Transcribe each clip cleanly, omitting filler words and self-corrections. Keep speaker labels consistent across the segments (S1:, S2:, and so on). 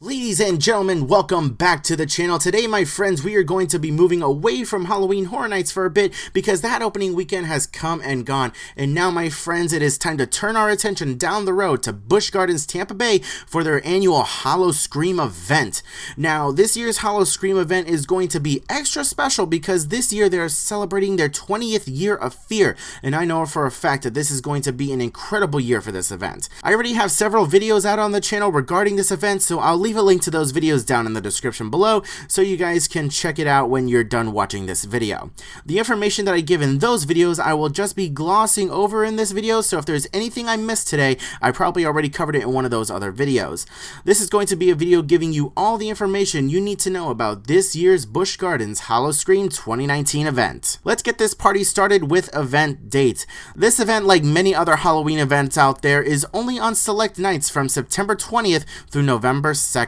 S1: Ladies and gentlemen, welcome back to the channel. Today, my friends, we are going to be moving away from Halloween Horror Nights for a bit because that opening weekend has come and gone. And now, my friends, it is time to turn our attention down the road to Busch Gardens, Tampa Bay for their annual Howl-O-Scream event. Now, this year's Howl-O-Scream event is going to be extra special because this year they are celebrating their 20th year of fear. And I know for a fact that this is going to be an incredible year for this event. I already have several videos out on the channel regarding this event, so I'll leave a link to those videos down in the description below so you guys can check it out when you're done watching this video. The information that I give in those videos I will just be glossing over in this video, so if there's anything I missed today, I probably already covered it in one of those other videos. This is going to be a video giving you all the information you need to know about this year's Busch Gardens Howl-O-Scream 2019 event. Let's get this party started with event date. This event, like many other Halloween events out there, is only on select nights from September 20th through November 2nd.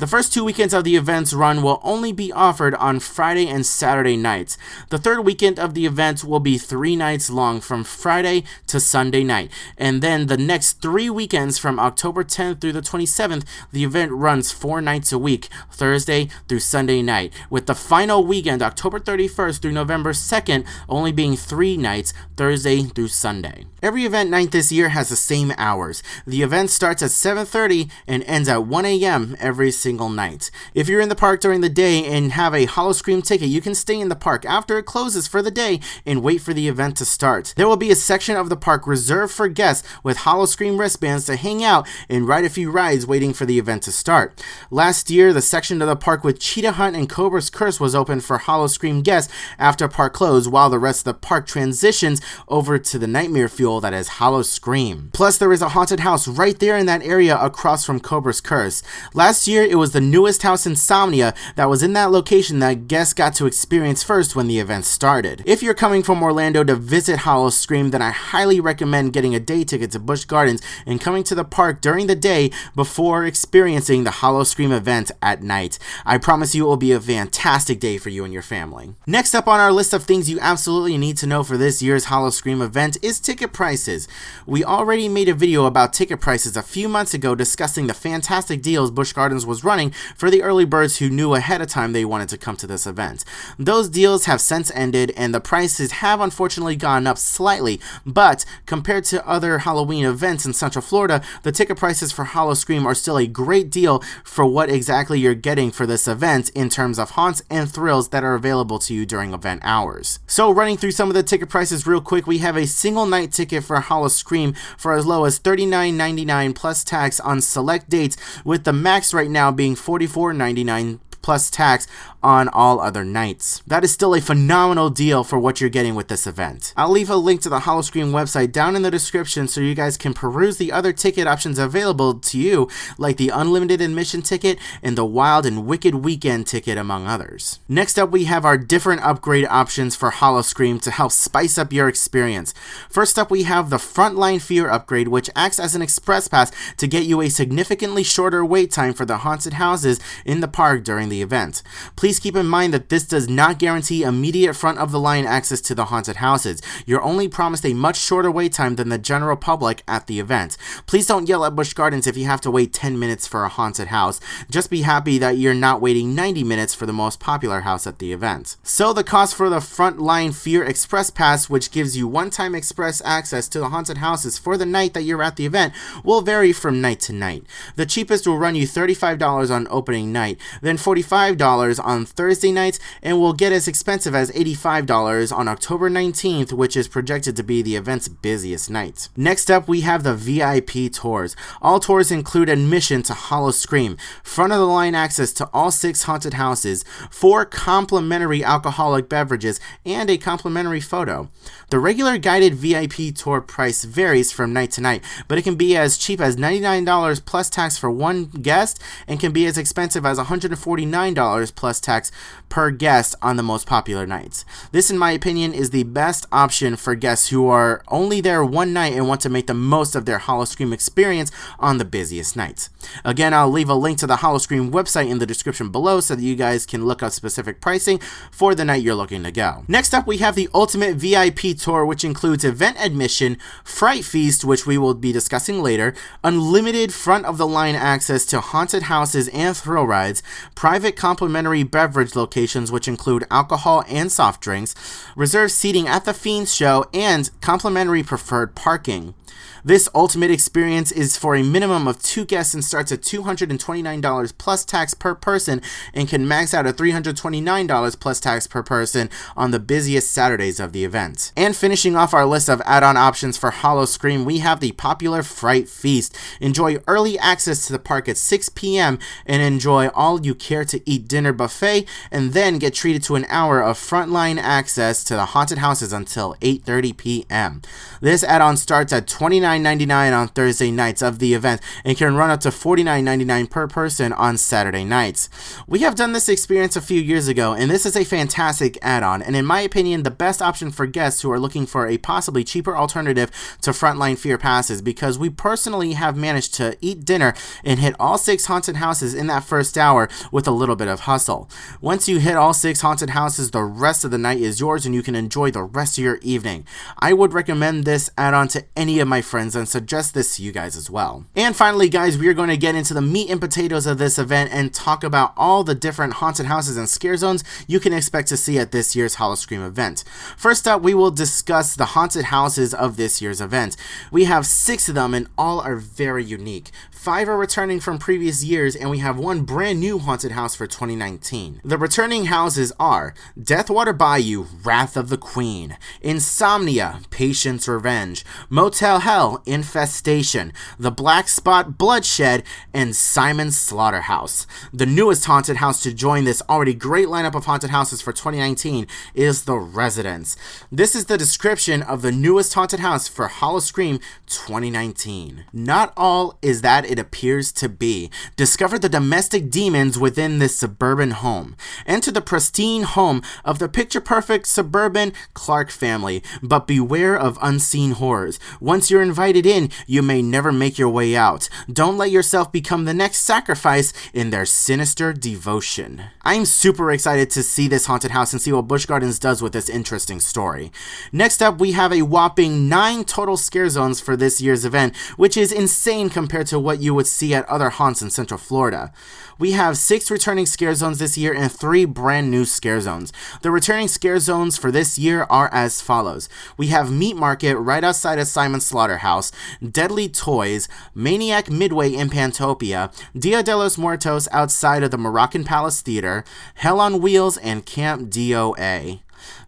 S1: The first 2 weekends of the event's run will only be offered on Friday and Saturday nights. The third weekend of the event will be 3 nights long from Friday to Sunday night. And then the next 3 weekends from October 10th through the 27th, the event runs 4 nights a week, Thursday through Sunday night, with the final weekend, October 31st through November 2nd, only being 3 nights, Thursday through Sunday. Every event night this year has the same hours. The event starts at 7:30 and ends at 1 a.m. every single night. If you're in the park during the day and have a Howl-O-Scream ticket, you can stay in the park after it closes for the day and wait for the event to start. There will be a section of the park reserved for guests with Howl-O-Scream wristbands to hang out and ride a few rides waiting for the event to start. Last year, the section of the park with Cheetah Hunt and Cobra's Curse was open for Howl-O-Scream guests after park closed, while the rest of the park transitions over to the nightmare fuel that is Howl-O-Scream. Plus, there is a haunted house right there in that area across from Cobra's Curse. Last year, it was the newest house, Insomnia, that was in that location that guests got to experience first when the event started. If you're coming from Orlando to visit Howl-O-Scream, then I highly recommend getting a day ticket to Busch Gardens and coming to the park during the day before experiencing the Howl-O-Scream event at night. I promise you it will be a fantastic day for you and your family. Next up on our list of things you absolutely need to know for this year's Howl-O-Scream event is ticket prices. We already made a video about ticket prices a few months ago discussing the fantastic deals Busch Gardens was running for the early birds who knew ahead of time they wanted to come to this event. Those deals have since ended and the prices have unfortunately gone up slightly, but compared to other Halloween events in Central Florida, the ticket prices for Howl-O-Scream are still a great deal for what exactly you're getting for this event in terms of haunts and thrills that are available to you during event hours. So running through some of the ticket prices real quick, we have a single night ticket for Howl-O-Scream for as low as $39.99 plus tax on select dates, with the max right now being $44.99 plus tax on all other nights. That is still a phenomenal deal for what you're getting with this event. I'll leave a link to the Howl-O-Scream website down in the description so you guys can peruse the other ticket options available to you, like the unlimited admission ticket and the Wild and Wicked Weekend ticket, among others. Next up, we have our different upgrade options for Howl-O-Scream to help spice up your experience. First up, we have the Frontline Fear upgrade, which acts as an express pass to get you a significantly shorter wait time for the haunted houses in the park during the event. Please keep in mind that this does not guarantee immediate front of the line access to the haunted houses. You're only promised a much shorter wait time than the general public at the event. Please don't yell at Busch Gardens if you have to wait 10 minutes for a haunted house. Just be happy that you're not waiting 90 minutes for the most popular house at the event. So the cost for the Frontline Fear Express Pass, which gives you one-time express access to the haunted houses for the night that you're at the event, will vary from night to night. The cheapest will run you $35 on opening night, then $45 on Thursday nights, and will get as expensive as $85 on October 19th, which is projected to be the event's busiest night. Next up, we have the VIP tours. All tours include admission to Howl-O-Scream, front of the line access to all 6 haunted houses, 4 complimentary alcoholic beverages, and a complimentary photo. The regular guided VIP tour price varies from night to night, but it can be as cheap as $99 plus tax for one guest and can be as expensive as $149 plus tax per guest on the most popular nights. This, in my opinion, is the best option for guests who are only there one night and want to make the most of their Howl-O-Scream experience on the busiest nights. Again, I'll leave a link to the Howl-O-Scream website in the description below so that you guys can look up specific pricing for the night you're looking to go. Next up, we have the Ultimate VIP Tour, which includes event admission, Fright Feast, which we will be discussing later, unlimited front-of-the-line access to haunted houses and thrill rides, private complimentary beverage locations, which include alcohol and soft drinks, reserved seating at the Fiends show, and complimentary preferred parking. This ultimate experience is for a minimum of 2 guests and starts at $229 plus tax per person and can max out at $329 plus tax per person on the busiest Saturdays of the event. And finishing off our list of add-on options for Howl-O-Scream, we have the popular Fright Feast. Enjoy early access to the park at 6 p.m. and enjoy all you care to eat dinner buffet, and then get treated to an hour of frontline access to the haunted houses until 8:30 p.m. This add-on starts at $29.99 on Thursday nights of the event and can run up to $49.99 per person on Saturday nights. We have done this experience a few years ago, and this is a fantastic add-on, and in my opinion, the best option for guests who are looking for a possibly cheaper alternative to frontline fear passes, because we personally have managed to eat dinner and hit all 6 haunted houses in that first hour with a little bit of hustle. Once you hit all 6 haunted houses, the rest of the night is yours and you can enjoy the rest of your evening. I would recommend this add-on to any of my friends and suggest this to you guys as well. And finally, guys, we are going to get into the meat and potatoes of this event and talk about all the different haunted houses and scare zones you can expect to see at this year's Howl-O-Scream event. First up, we will discuss the haunted houses of this year's event. We have 6 of them and all are very unique. 5 are returning from previous years, and we have 1 brand new haunted house for 2019. The returning houses are Deathwater Bayou, Wrath of the Queen, Insomnia, Patience Revenge, Motel Hell, Infestation, The Black Spot, Bloodshed, and Simon's Slaughterhouse. The newest haunted house to join this already great lineup of haunted houses for 2019 is The Residence. This is the description of the newest haunted house for Howl-O-Scream 2019. Not all is that it appears to be. Discover the domestic demons within this suburban home. Enter the pristine home of the picture-perfect suburban Clark family, but beware of unseen horrors. Once you're invited in, you may never make your way out. Don't let yourself become the next sacrifice in their sinister devotion. I'm super excited to see this haunted house and see what Busch Gardens does with this interesting story. Next up, we have a whopping 9 total scare zones for this year's event, which is insane compared to what you would see at other haunts in Central Florida. We have 6 returning scare zones this year and 3 brand new scare zones. The returning scare zones for this year are as follows. We have Meat Market right outside of Simon's Slaughterhouse, Deadly Toys, Maniac Midway in Pantopia, Dia de los Muertos outside of the Moroccan Palace Theater, Hell on Wheels, and Camp DOA.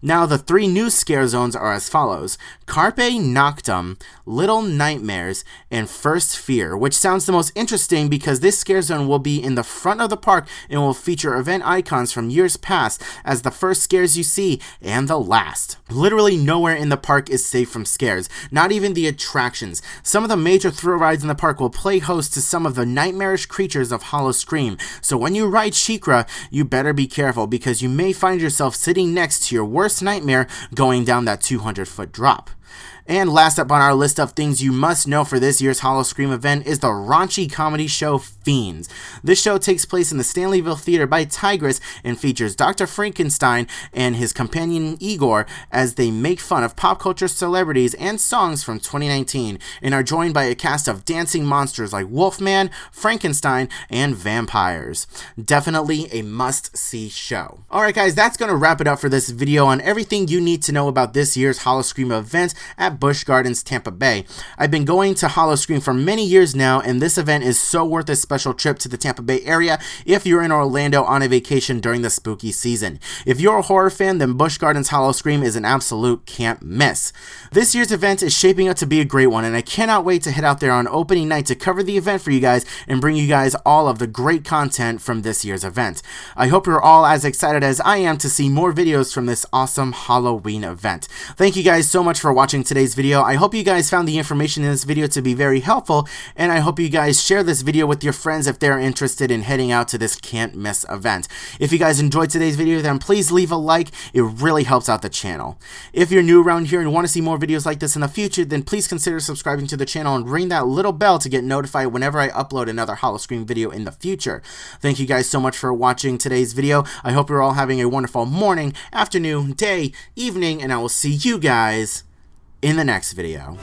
S1: Now, the 3 new scare zones are as follows: Carpe Noctem, Little Nightmares, and First Fear, which sounds the most interesting because this scare zone will be in the front of the park and will feature event icons from years past as the first scares you see and the last. Literally nowhere in the park is safe from scares, not even the attractions. Some of the major thrill rides in the park will play host to some of the nightmarish creatures of Howl-O-Scream, so when you ride Shikra, you better be careful because you may find yourself sitting next to your worst nightmare going down that 200-foot drop. And last up on our list of things you must know for this year's Howl-O-Scream event is the raunchy comedy show Fiends. This show takes place in the Stanleyville Theater by Tigress and features Dr. Frankenstein and his companion Igor as they make fun of pop culture celebrities and songs from 2019 and are joined by a cast of dancing monsters like Wolfman, Frankenstein, and vampires. Definitely a must-see show. Alright guys, that's going to wrap it up for this video on everything you need to know about this year's Howl-O-Scream event at Busch Gardens, Tampa Bay. I've been going to Howl-O-Scream for many years now, and this event is so worth a special trip to the Tampa Bay area if you're in Orlando on a vacation during the spooky season. If you're a horror fan, then Busch Gardens Howl-O-Scream is an absolute can't miss. This year's event is shaping up to be a great one, and I cannot wait to head out there on opening night to cover the event for you guys and bring you guys all of the great content from this year's event. I hope you're all as excited as I am to see more videos from this awesome Halloween event. Thank you guys so much for watching watching today's video. I hope you guys found the information in this video to be very helpful, and I hope you guys share this video with your friends if they're interested in heading out to this can't miss event. If you guys enjoyed today's video, then please leave a like. It really helps out the channel. If you're new around here and want to see more videos like this in the future, then please consider subscribing to the channel and ring that little bell to get notified whenever I upload another Howl-O-Scream video in the future. Thank you guys so much for watching today's video. I hope you're all having a wonderful morning, afternoon, day, evening, and I will see you guys in the next video.